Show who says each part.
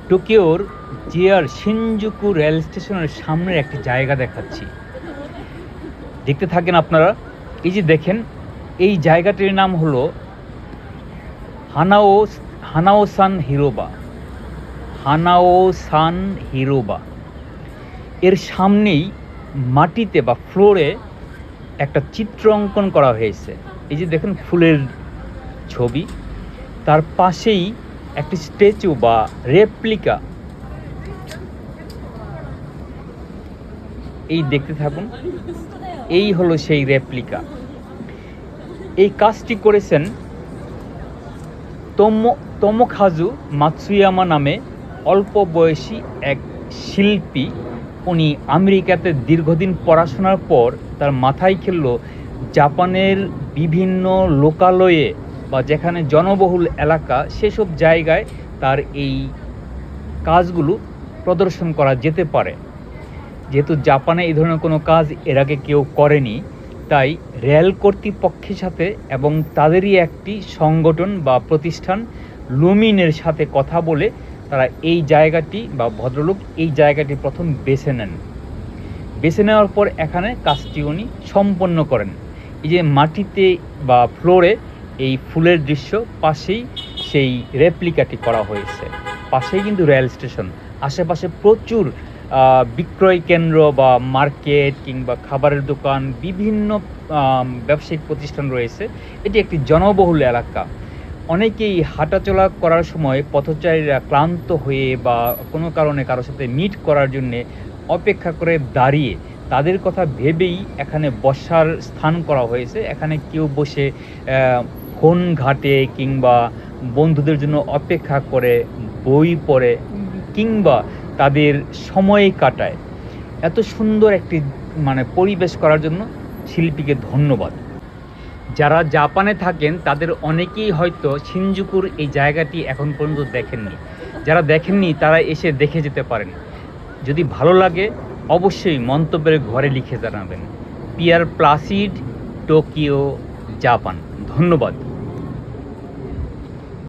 Speaker 1: টোকিওর জিয়ার Shinjuku rail স্টেশনের সামনের একটি জায়গা দেখাচ্ছি। দেখতে থাকেন আপনারা। এই যে দেখেন, এই জায়গাটির নাম হলো হানাও হানাওসান হিরোবা। হানাওসান হিরোবা। এর সামনেই মাটিতে বা ফ্লোরে একটা চিত্র অঙ্কন করা হয়েছে। এই যে দেখেন ফুলের ছবি, তার পাশেই একটি স্ট্যাচু বা রেপ্লিকা। এই দেখতে থাকুন, এই হলো সেই রেপ্লিকা। এই কাজটি করেছেন তোমোকাজু মাতসুয়ামা নামে অল্প বয়সী এক শিল্পী। উনি আমেরিকাতে দীর্ঘদিন পড়াশোনার পর তার মাথায় খেলল জাপানের বিভিন্ন লোকালয়ে বা যেখানে জনবহুল এলাকা, সেসব জায়গায় তার এই কাজগুলো প্রদর্শন করা যেতে পারে। যেহেতু জাপানে এই ধরনের কোনো কাজ এর আগে কেউ করেনি, তাই রেল কর্তৃপক্ষের সাথে এবং তাদেরই একটি সংগঠন বা প্রতিষ্ঠান লুমিনের সাথে কথা বলে তারা এই জায়গাটি বা ভদ্রলোক এই জায়গাটি প্রথম বেছে নেন। বেছে নেওয়ার পর এখানে কাজটি উনি সম্পন্ন করেন। এই যে মাটিতে বা ফ্লোরে এই ফুলের দৃশ্য, পাশেই সেই রেপ্লিকাটি করা হয়েছে। পাশেই কিন্তু রেল স্টেশন, আশেপাশে প্রচুর বিক্রয় কেন্দ্র বা মার্কেট কিংবা খাবারের দোকান, বিভিন্ন ব্যবসায়িক প্রতিষ্ঠান রয়েছে। এটি একটি জনবহুল এলাকা। অনেকেই হাঁটাচলা করার সময় পথচারীরা ক্লান্ত হয়ে বা কোনো কারণে কারোর সাথে মিট করার জন্যে অপেক্ষা করে দাঁড়িয়ে, তাদের কথা ভেবেই এখানে বসার স্থান করা হয়েছে। এখানে কেউ বসে ফোন ঘাটে কিংবা বন্ধুদের জন্য অপেক্ষা করে, বই পড়ে কিংবা তাদের সময় কাটায়। এত সুন্দর একটি পরিবেশ করার জন্য শিল্পীকে ধন্যবাদ। যারা জাপানে থাকেন তাদের অনেকেই হয়তো শিনজুকুর এই জায়গাটি এখন পর্যন্ত দেখেননি। যারা দেখেননি তারা এসে দেখে যেতে পারেন। যদি ভালো লাগে অবশ্যই মন্তব্যের ঘরে লিখে জানাবেন। Pierre Placide, Tokyo, Japan. ধন্যবাদ।